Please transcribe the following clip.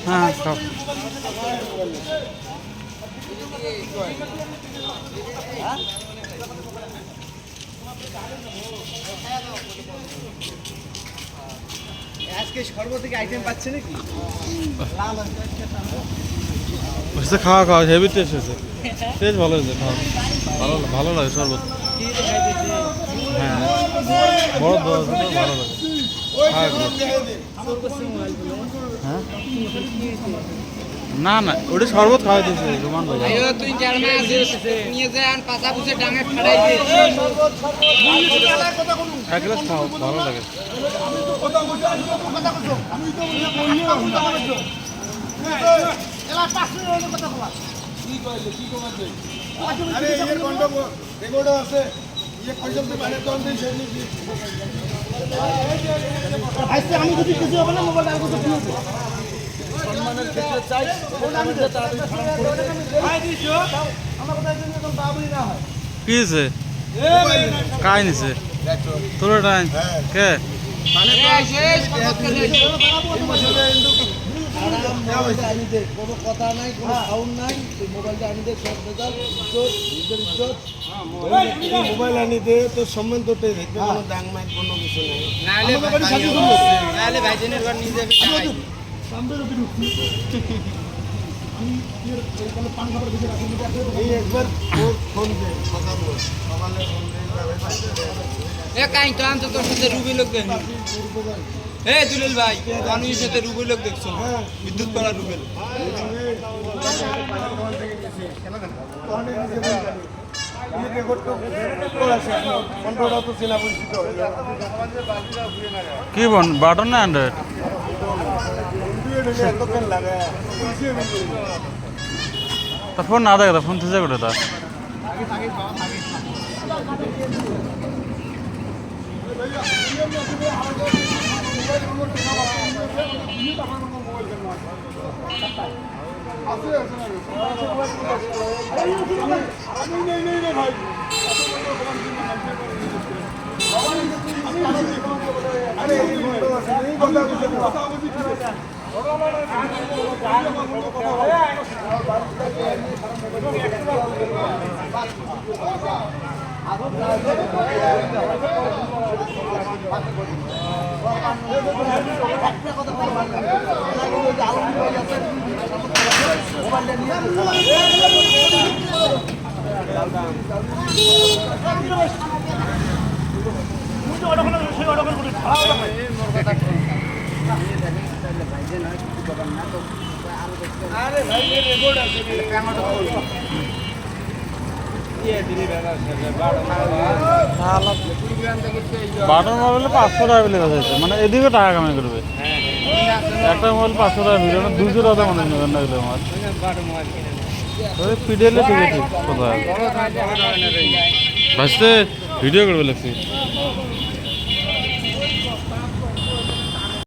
হ্যাঁ সব আজকে সর্বদিক আইটেম পাচ্ছে নাকি? খাওয়া খাওয়া হেভি টেস্ট হয়েছে, টেস্ট ভালো হয়েছে, খাওয়া ভালো ভালো লাগে শরবত। হ্যাঁ বড় ভালো লাগে। হ্যাঁ না না ওটা শরবত খাওয়া দিয়েছে রোমান ভাই। তুই নিয়ে যান পাতা বুঝে ডাঙে ফাড়াই দে। এক গ্লাস খাও ভালো লাগে। আমি যদি কিছু হবে না মোবাইল আর কিছু সম্মানের ক্ষেত্রে চাই কি হয়েছে কাই নিছে তোর টাইম কে কোনো কথা নাই, কোনো সাউন্ড নাই, মোবাইলটা আনি দে, সব রেজাল্ট নিজের ইজ্জত মোবাইল আনি দে, তো সম্মান তোটাই দেখবে, কোনো দাং নাই, কোনো কিছু নেই। নাহলে ভাইজনের ঘর নিয়ে যাবে এই একবার ফোন দে, কথা বল, সকালে ফোন দে। কাই তো আনতো তোর সাথে রুবি লোক দেখ। এই দুলেল ভাই মানুষের সাথে রুবি লোক দেখছো, বিদ্যুৎ পাড়া রুবেল। কি বন বাটন না অ্যান্ড্রয়েড তা ফোন না দেখে ফোন থেকে করে তা বাটন মোবাইলে 500 টাকা বিলে দেখা যাচ্ছে, মানে এদিকে টাকা কামাই করবে। একটা মোবাইল 500 টাকা ভিডিও 200 টাকা মনে নেবেন না গেলে আমার পিডিএলে ঠিক আছে কোথায় ভাসতে ভিডিও করবে লাগছে।